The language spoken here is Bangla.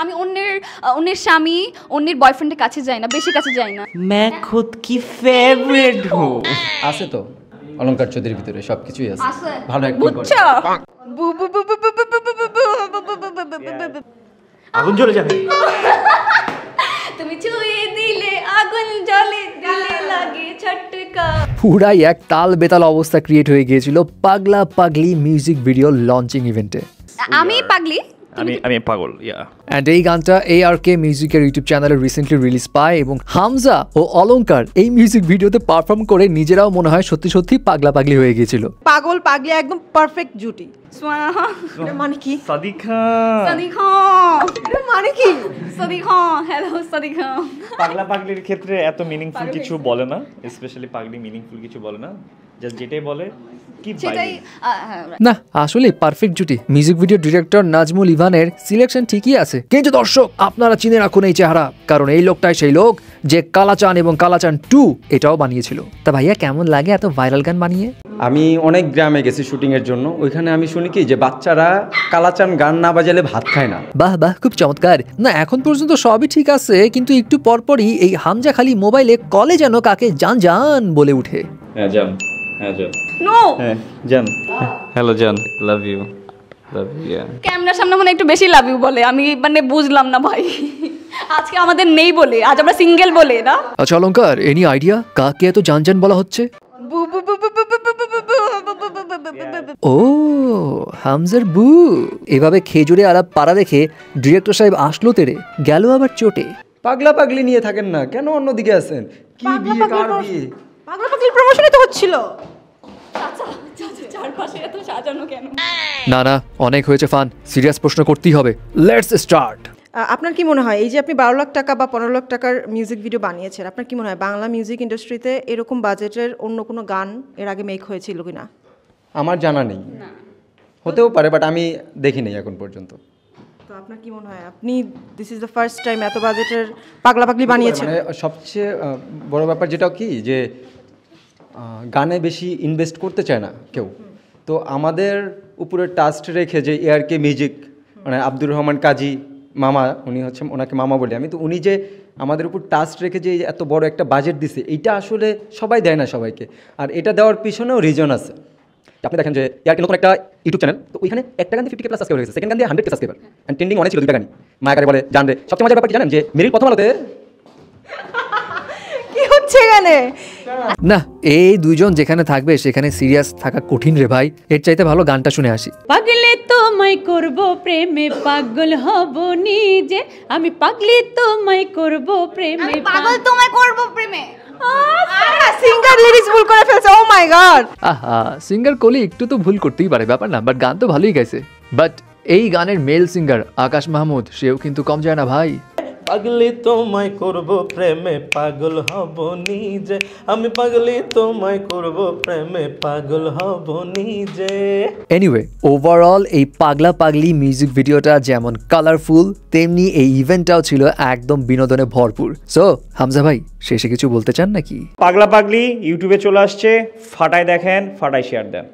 আমি অন্যের স্বামী অন্যের বয়ফ্রেন্ডের কাছে যাই না, বেশি কাছে যাই না। मैं खुद की फेवरेट हूँ। আছে তো অলংকার চৌধুরীর ভিতরে সবকিছুই আছে, ভালো অ্যাক্টিং করে। বুঝছো? আগুন জ্বলে যাবে। তুমি ছুঁয়ে দিলে আগুন জ্বলে, দিলে লাগে ছটকা। পুরাই এক তাল বেতাল অবস্থা ক্রিয়েট হয়ে গিয়েছিল পাগলা পাগলি মিউজিক ভিডিও লঞ্চিং ইভেন্টে। আমি পাগলি, আমি পাগল, অ্যান্ড এই গানটা ARK মিউজিকের ইউটিউব চ্যানেলে রিসেন্টলি রিলিজ পায় এবং হামজা ও অলংকার এই মিউজিক ভিডিওতে পারফর্ম করে নিজেরাও মনে হয় সত্যি সত্যি পাগলা পাগলি হয়ে গিয়েছিল। পাগল পাগলি একদম পারফেক্ট জুটি। মানে কি? সাদিকা মানে কি? হ্যালো সাদিকা। পাগলা পাগলির ক্ষেত্রে এত মিনিংফুল কিছু বলে না, স্পেশালি পাগলি মিনিংফুল কিছু বলে না, জাস্ট যেটাই বলে কি সেটাই। না আসলে পারফেক্ট জুটি। মিউজিক ভিডিও ডিরেক্টর নাজমুল ইভানের সিলেকশন ঠিকই আছে, কিন্তু দর্শক আপনারা চিনে রাখুন এই চেহারা, কারণ এই লোকটাই সেই লোক যে কালাচান এবং কালাচান 2 এটাও বানিয়েছিল। তা ভাইয়া কেমন লাগে এত ভাইরাল গান বানিয়ে? আমি অনেক গ্রামে গেছি শুটিংয়ের জন্য, ওইখানে আমি শুনি কি যে বাচ্চারা কালাচান গান না বাজালে ভাত খায় না। বাহ বাহ, খুব চমৎকার। না এখন পর্যন্ত সবই ঠিক আছে, কিন্তু একটু পরপরই এই হামজা খালি মোবাইলে কলে যেন কাকে জান জান বলে উঠে। হ্যাঁ জান, হ্যাঁ জান, নো হ্যাঁ জান, হ্যালো জান, লাভ ইউ, ক্যামেরার সামনে মানে একটু বেশি লাভ ইউ বলে, আমি মানে বুঝলাম না ভাই। আজকে আমাদের নেই বলে, আজ আমরা সিঙ্গেল বলে না। আচ্ছা অলংকার, এনি আইডিয়া কাকে এত জান জান বলা হচ্ছে? ও হামজার বু। এভাবে খেজুরে আলাপ পাড়া দেখে ডিরেক্টর সাহেব আসলো তেরে, গেল আবার চোটে। পাগলা পাগলি নিয়ে থাকেন না, কেন অন্যদিকে আছেন? কি বিয়ে, কার বিয়ে? পাগলা পাগলির প্রমোশনই তো হচ্ছিল। চারপাশে এত সাজানো কেন? না না, অনেক হয়েছে ফান, সিরিয়াস প্রশ্ন করতেই হবে। Let's start. আপনার কি মনে হয় এই যে আপনি 12 লাখ টাকা বা 15 লাখ টাকার মিউজিক ভিডিও বানিয়েছেন, আপনার কি মনে হয় বাংলা মিউজিক ইন্ডাস্ট্রিতে এরকম বাজেটের অন্য কোনো গান এর আগে মেক হয়েছিল কিনা? আমার জানা নেই, হতেও পারে, বাট আমি দেখি নাই এখন পর্যন্ত। তো আপনার কি মনে হয় আপনি this is the first time এত বাজেটের পাগলা পাগলি বানিয়েছেন? মানে সবচেয়ে বড় ব্যাপার যেটা কি যে গানে বেশি ইনভেস্ট করতে চায় না কেউ, তো আমাদের উপরে ট্রাস্ট রেখে যে ARK মিউজিক মানে আব্দুর রহমান কাজী মামা, উনি হচ্ছে, ওনাকে মামা বলি আমি, তো উনি যে আমাদের উপর ট্রাস্ট রেখে যে এত বড় একটা বাজেট দিছে, এইটা আসলে সবাই দেয় না সবাইকে, আর এটা দেওয়ার পিছনেও রিজন আছে। আপনি দেখেন যে ARK নতুন একটা ইউটিউব চ্যানেল, তো ওইখানে একটা গান দিয়ে 50K প্লাস সাবস্ক্রাইবার হয়েছে, সেকেন্ড গান দিয়ে 100K সাবস্ক্রাইবার, অ্যান্ড ট্রেন্ডিং অনেক ছিল দুইটা গানই, মায়াকারে বলে জানরে। সবচেয়ে মজার ব্যাপার কি জানেন, যে মেরিল প্রথম আলোতে কি হচ্ছে এখানে? না এই দুইজন যেখানে থাকবে সেখানে সিরিয়াস থাকা কঠিন রে ভাই, এর চাইতে ভালো গানটা শুনে আসি। পাগলে তোমায় করব প্রেমে পাগল হব নিজে, আমি পাগলি তোমায় করব প্রেমে পাগল তোমায় করব প্রেমে। সিঙ্গার লিরিক্স ভুল করে ফেলছে, ও মাই গড। আহা, সিঙ্গার কোলি একটু তো ভুল করতেই পারে, ব্যাপার না, বাট গান তো ভালোই গাইছে। বাট এই গানের মেল সিঙ্গার আকাশ মাহমুদ, সেও কিন্তু কম যায় না ভাই। পাগলি তোমায় করব প্রেমে পাগল হব নিজে, আমি পাগলি তোমায় করব প্রেমে পাগল হব নিজে। এনিওয়ে ওভারঅল এই পাগলা পাগলি মিউজিক ভিডিওটা যেমন কালারফুল, তেমনি এই ইভেন্টটাও ছিল একদম বিনোদনে ভরপুর। সো হামজা ভাই, শেষে কিছু বলতে চান নাকি? পাগলা পাগলি ইউটিউবে চলে আসছে, ফাটায় দেখেন, ফাটায় শেয়ার দেন।